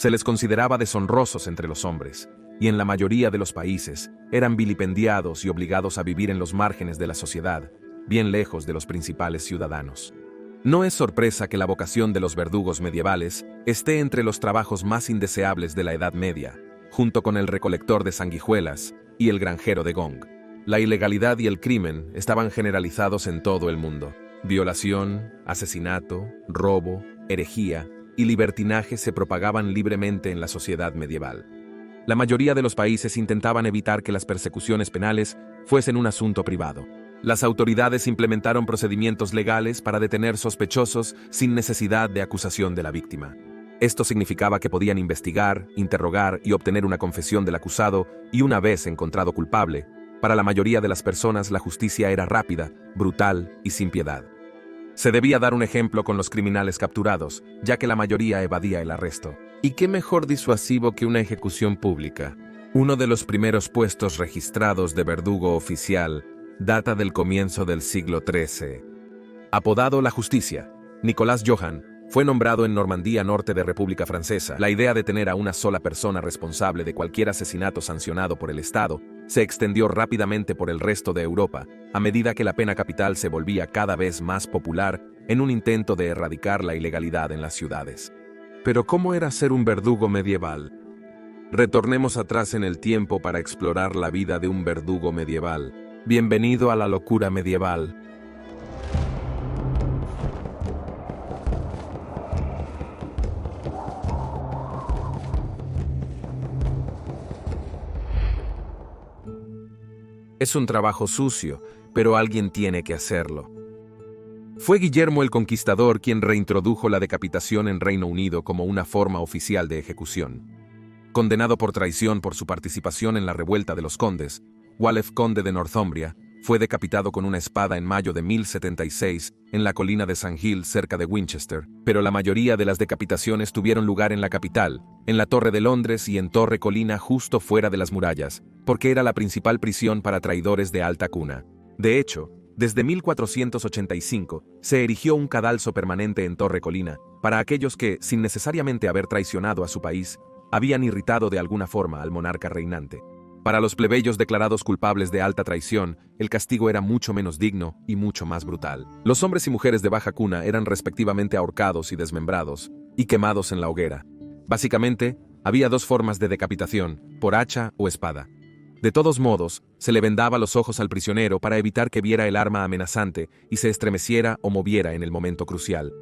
Se les consideraba deshonrosos entre los hombres, y en la mayoría de los países eran vilipendiados y obligados a vivir en los márgenes de la sociedad, bien lejos de los principales ciudadanos. No es sorpresa que la vocación de los verdugos medievales esté entre los trabajos más indeseables de la Edad Media, junto con el recolector de sanguijuelas y el granjero de gong. La ilegalidad y el crimen estaban generalizados en todo el mundo. Violación, asesinato, robo, herejía y libertinaje se propagaban libremente en la sociedad medieval. La mayoría de los países intentaban evitar que las persecuciones penales fuesen un asunto privado. Las autoridades implementaron procedimientos legales para detener sospechosos sin necesidad de acusación de la víctima. Esto significaba que podían investigar, interrogar y obtener una confesión del acusado, y una vez encontrado culpable, para la mayoría de las personas la justicia era rápida, brutal y sin piedad. Se debía dar un ejemplo con los criminales capturados, ya que la mayoría evadía el arresto. ¿Y qué mejor disuasivo que una ejecución pública? Uno de los primeros puestos registrados de verdugo oficial data del comienzo del siglo XIII. Apodado la Justicia, Nicolás Johan fue nombrado en Normandía Norte de República Francesa. La idea de tener a una sola persona responsable de cualquier asesinato sancionado por el Estado se extendió rápidamente por el resto de Europa, a medida que la pena capital se volvía cada vez más popular en un intento de erradicar la ilegalidad en las ciudades. Pero ¿cómo era ser un verdugo medieval? Retornemos atrás en el tiempo para explorar la vida de un verdugo medieval. Bienvenido a la locura medieval. Es un trabajo sucio, pero alguien tiene que hacerlo. Fue Guillermo el Conquistador quien reintrodujo la decapitación en Reino Unido como una forma oficial de ejecución. Condenado por traición por su participación en la revuelta de los condes, Walef, conde de Northumbria, fue decapitado con una espada en mayo de 1076 en la colina de St. Hill cerca de Winchester, pero la mayoría de las decapitaciones tuvieron lugar en la capital, en la Torre de Londres y en Torre Colina justo fuera de las murallas, porque era la principal prisión para traidores de alta cuna. De hecho, desde 1485 se erigió un cadalso permanente en Torre Colina para aquellos que, sin necesariamente haber traicionado a su país, habían irritado de alguna forma al monarca reinante. Para los plebeyos declarados culpables de alta traición, el castigo era mucho menos digno y mucho más brutal. Los hombres y mujeres de baja cuna eran respectivamente ahorcados y desmembrados, y quemados en la hoguera. Básicamente, había dos formas de decapitación, por hacha o espada. De todos modos, se le vendaba los ojos al prisionero para evitar que viera el arma amenazante y se estremeciera o moviera en el momento crucial.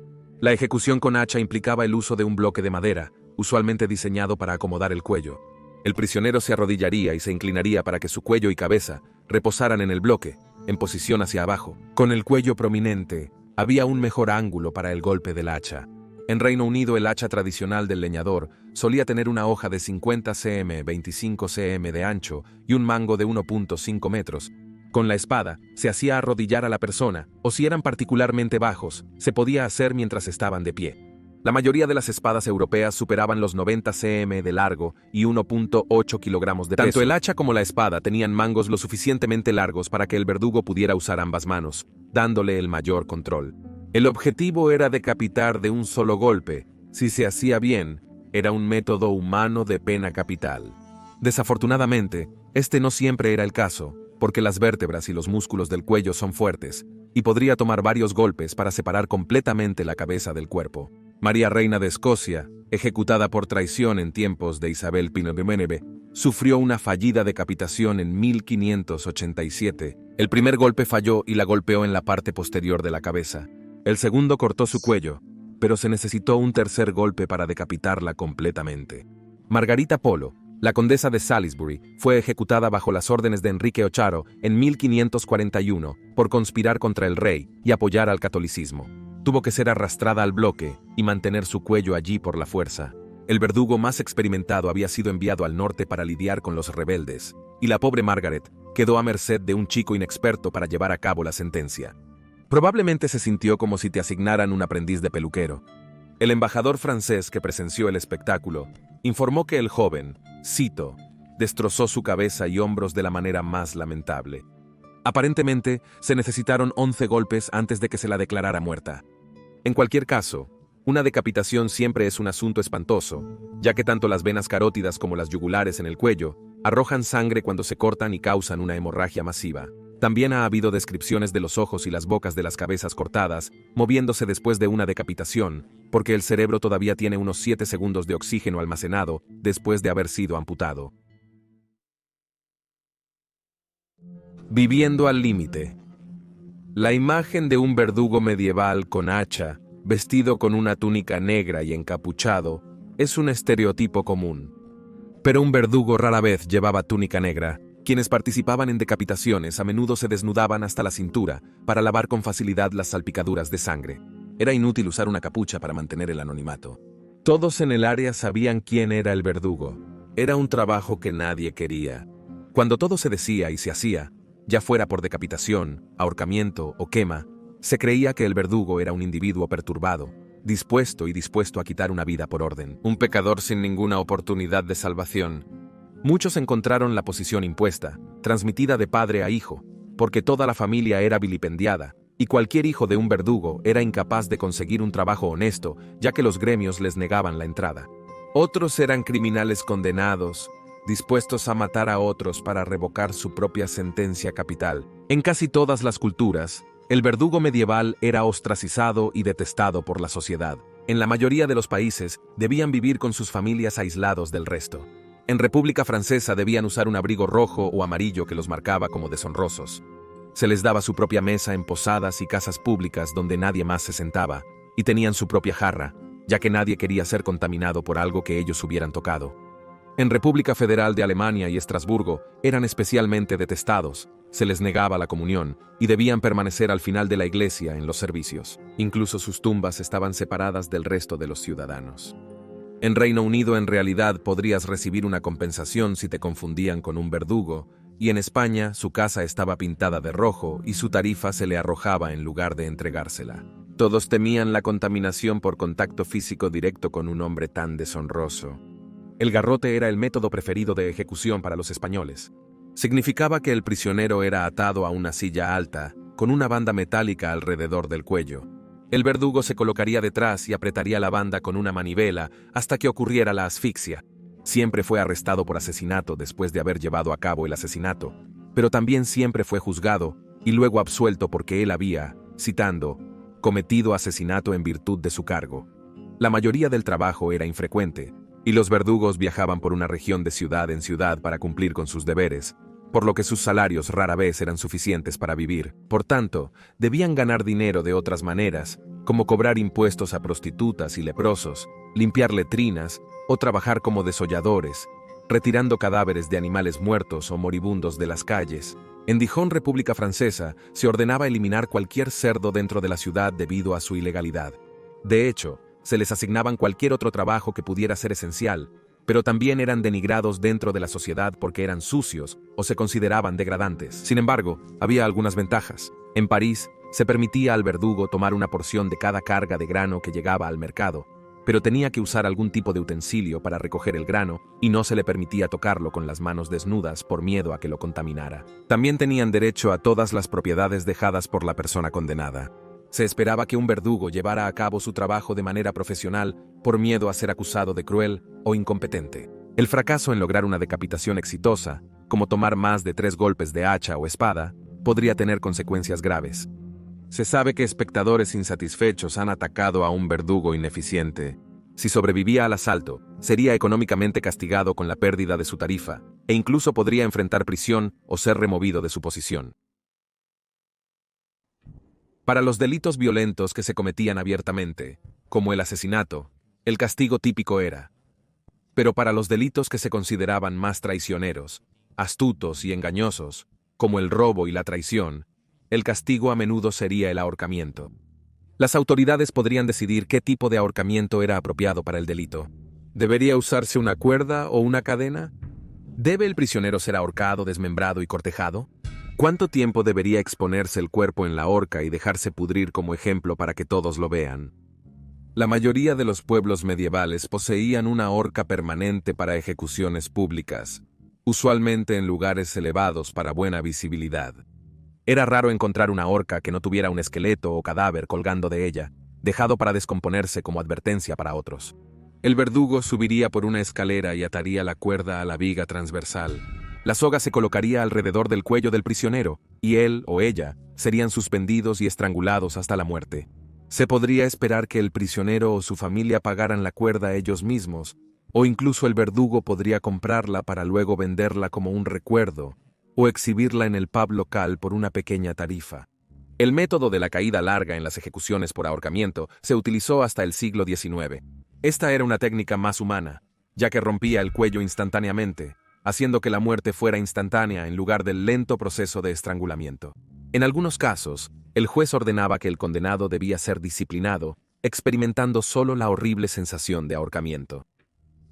La ejecución con hacha implicaba el uso de un bloque de madera, usualmente diseñado para acomodar el cuello. El prisionero se arrodillaría y se inclinaría para que su cuello y cabeza reposaran en el bloque, en posición hacia abajo. Con el cuello prominente, había un mejor ángulo para el golpe del hacha. En Reino Unido, el hacha tradicional del leñador solía tener una hoja de 50 cm, 25 cm de ancho y un mango de 1.5 metros. Con la espada, se hacía arrodillar a la persona, o si eran particularmente bajos, se podía hacer mientras estaban de pie. La mayoría de las espadas europeas superaban los 90 cm de largo y 1.8 kilogramos de peso. Tanto el hacha como la espada tenían mangos lo suficientemente largos para que el verdugo pudiera usar ambas manos, dándole el mayor control. El objetivo era decapitar de un solo golpe. Si se hacía bien, era un método humano de pena capital. Desafortunadamente, este no siempre era el caso, porque las vértebras y los músculos del cuello son fuertes, y podría tomar varios golpes para separar completamente la cabeza del cuerpo. María Reina de Escocia, ejecutada por traición en tiempos de Isabel Pinobemebe, sufrió una fallida decapitación en 1587. El primer golpe falló y la golpeó en la parte posterior de la cabeza. El segundo cortó su cuello, pero se necesitó un tercer golpe para decapitarla completamente. Margarita Polo, la condesa de Salisbury, fue ejecutada bajo las órdenes de Enrique VIII en 1541 por conspirar contra el rey y apoyar al catolicismo. Tuvo que ser arrastrada al bloque y mantener su cuello allí por la fuerza. El verdugo más experimentado había sido enviado al norte para lidiar con los rebeldes, y la pobre Margaret quedó a merced de un chico inexperto para llevar a cabo la sentencia. Probablemente se sintió como si te asignaran un aprendiz de peluquero. El embajador francés que presenció el espectáculo informó que el joven, cito, destrozó su cabeza y hombros de la manera más lamentable. Aparentemente, se necesitaron 11 golpes antes de que se la declarara muerta. En cualquier caso, Una decapitación siempre es un asunto espantoso, ya que tanto las venas carótidas como las yugulares en el cuello arrojan sangre cuando se cortan y causan una hemorragia masiva. También ha habido descripciones de los ojos y las bocas de las cabezas cortadas, moviéndose después de una decapitación, porque el cerebro todavía tiene unos 7 segundos de oxígeno almacenado después de haber sido amputado. Viviendo al límite. La imagen de un verdugo medieval con hacha, vestido con una túnica negra y encapuchado, es un estereotipo común. Pero un verdugo rara vez llevaba túnica negra. Quienes participaban en decapitaciones a menudo se desnudaban hasta la cintura para lavar con facilidad las salpicaduras de sangre. Era inútil usar una capucha para mantener el anonimato. Todos en el área sabían quién era el verdugo. Era un trabajo que nadie quería. Cuando todo se decía y se hacía, ya fuera por decapitación, ahorcamiento o quema, se creía que el verdugo era un individuo perturbado, dispuesto a quitar una vida por orden, un pecador sin ninguna oportunidad de salvación. Muchos encontraron la posición impuesta, transmitida de padre a hijo, porque toda la familia era vilipendiada, y cualquier hijo de un verdugo era incapaz de conseguir un trabajo honesto, ya que los gremios les negaban la entrada. Otros eran criminales condenados, dispuestos a matar a otros para revocar su propia sentencia capital. En casi todas las culturas, el verdugo medieval era ostracizado y detestado por la sociedad. En la mayoría de los países, debían vivir con sus familias aislados del resto. En República Francesa debían usar un abrigo rojo o amarillo que los marcaba como deshonrosos. Se les daba su propia mesa en posadas y casas públicas donde nadie más se sentaba, y tenían su propia jarra, ya que nadie quería ser contaminado por algo que ellos hubieran tocado. En República Federal de Alemania y Estrasburgo eran especialmente detestados, se les negaba la comunión y debían permanecer al final de la iglesia en los servicios. Incluso sus tumbas estaban separadas del resto de los ciudadanos. En Reino Unido en realidad podrías recibir una compensación si te confundían con un verdugo, y en España su casa estaba pintada de rojo y su tarifa se le arrojaba en lugar de entregársela. Todos temían la contaminación por contacto físico directo con un hombre tan deshonroso. El garrote era el método preferido de ejecución para los españoles. Significaba que el prisionero era atado a una silla alta, con una banda metálica alrededor del cuello. El verdugo se colocaría detrás y apretaría la banda con una manivela hasta que ocurriera la asfixia. Siempre fue arrestado por asesinato después de haber llevado a cabo el asesinato, pero también siempre fue juzgado y luego absuelto porque él había, citando, cometido asesinato en virtud de su cargo. La mayoría del trabajo era infrecuente, y los verdugos viajaban por una región de ciudad en ciudad para cumplir con sus deberes, por lo que sus salarios rara vez eran suficientes para vivir. Por tanto, debían ganar dinero de otras maneras, como cobrar impuestos a prostitutas y leprosos, limpiar letrinas o trabajar como desolladores, retirando cadáveres de animales muertos o moribundos de las calles. En Dijon, República Francesa, se ordenaba eliminar cualquier cerdo dentro de la ciudad debido a su ilegalidad. De hecho, se les asignaban cualquier otro trabajo que pudiera ser esencial, pero también eran denigrados dentro de la sociedad porque eran sucios o se consideraban degradantes. Sin embargo, había algunas ventajas. En París, se permitía al verdugo tomar una porción de cada carga de grano que llegaba al mercado, pero tenía que usar algún tipo de utensilio para recoger el grano y no se le permitía tocarlo con las manos desnudas por miedo a que lo contaminara. También tenían derecho a todas las propiedades dejadas por la persona condenada. Se esperaba que un verdugo llevara a cabo su trabajo de manera profesional por miedo a ser acusado de cruel o incompetente. El fracaso en lograr una decapitación exitosa, como tomar más de 3 golpes de hacha o espada, podría tener consecuencias graves. Se sabe que espectadores insatisfechos han atacado a un verdugo ineficiente. Si sobrevivía al asalto, sería económicamente castigado con la pérdida de su tarifa, e incluso podría enfrentar prisión o ser removido de su posición. Para los delitos violentos que se cometían abiertamente, como el asesinato, el castigo típico era. Pero para los delitos que se consideraban más traicioneros, astutos y engañosos, como el robo y la traición, el castigo a menudo sería el ahorcamiento. Las autoridades podrían decidir qué tipo de ahorcamiento era apropiado para el delito. ¿Debería usarse una cuerda o una cadena? ¿Debe el prisionero ser ahorcado, desmembrado y cortejado? ¿Cuánto tiempo debería exponerse el cuerpo en la horca y dejarse pudrir como ejemplo para que todos lo vean? La mayoría de los pueblos medievales poseían una horca permanente para ejecuciones públicas, usualmente en lugares elevados para buena visibilidad. Era raro encontrar una horca que no tuviera un esqueleto o cadáver colgando de ella. dejado para descomponerse como advertencia para otros. El verdugo subiría por una escalera y ataría la cuerda a la viga transversal. La soga se colocaría alrededor del cuello del prisionero, y él o ella serían suspendidos y estrangulados hasta la muerte. Se podría esperar que el prisionero o su familia pagaran la cuerda ellos mismos, o incluso el verdugo podría comprarla para luego venderla como un recuerdo, o exhibirla en el pub local por una pequeña tarifa. El método de la caída larga en las ejecuciones por ahorcamiento se utilizó hasta el siglo XIX. Esta era una técnica más humana, ya que rompía el cuello instantáneamente, haciendo que la muerte fuera instantánea en lugar del lento proceso de estrangulamiento. En algunos casos, el juez ordenaba que el condenado debía ser disciplinado, experimentando solo la horrible sensación de ahorcamiento.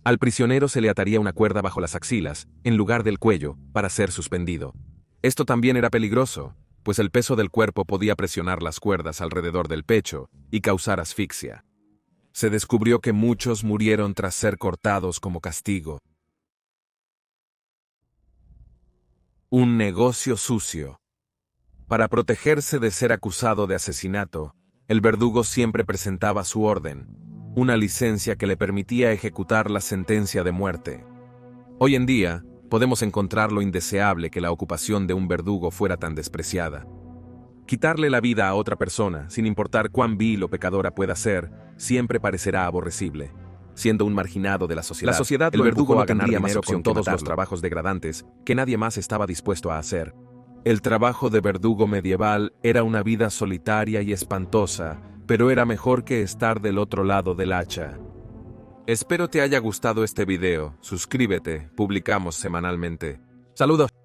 Al prisionero se le ataría una cuerda bajo las axilas, en lugar del cuello, para ser suspendido. Esto también era peligroso, pues el peso del cuerpo podía presionar las cuerdas alrededor del pecho y causar asfixia. Se descubrió que muchos murieron tras ser cortados como castigo. Un negocio sucio. Para protegerse de ser acusado de asesinato, el verdugo siempre presentaba su orden, una licencia que le permitía ejecutar la sentencia de muerte. Hoy en día, podemos encontrar lo indeseable que la ocupación de un verdugo fuera tan despreciada. Quitarle la vida a otra persona, sin importar cuán vil o pecadora pueda ser, siempre parecerá aborrecible. Siendo un marginado de la sociedad, el verdugo no tendría más opción todos los trabajos degradantes que nadie más estaba dispuesto a hacer. El trabajo de verdugo medieval era una vida solitaria y espantosa, pero era mejor que estar del otro lado del hacha. Espero te haya gustado este video, suscríbete, publicamos semanalmente. ¡Saludos!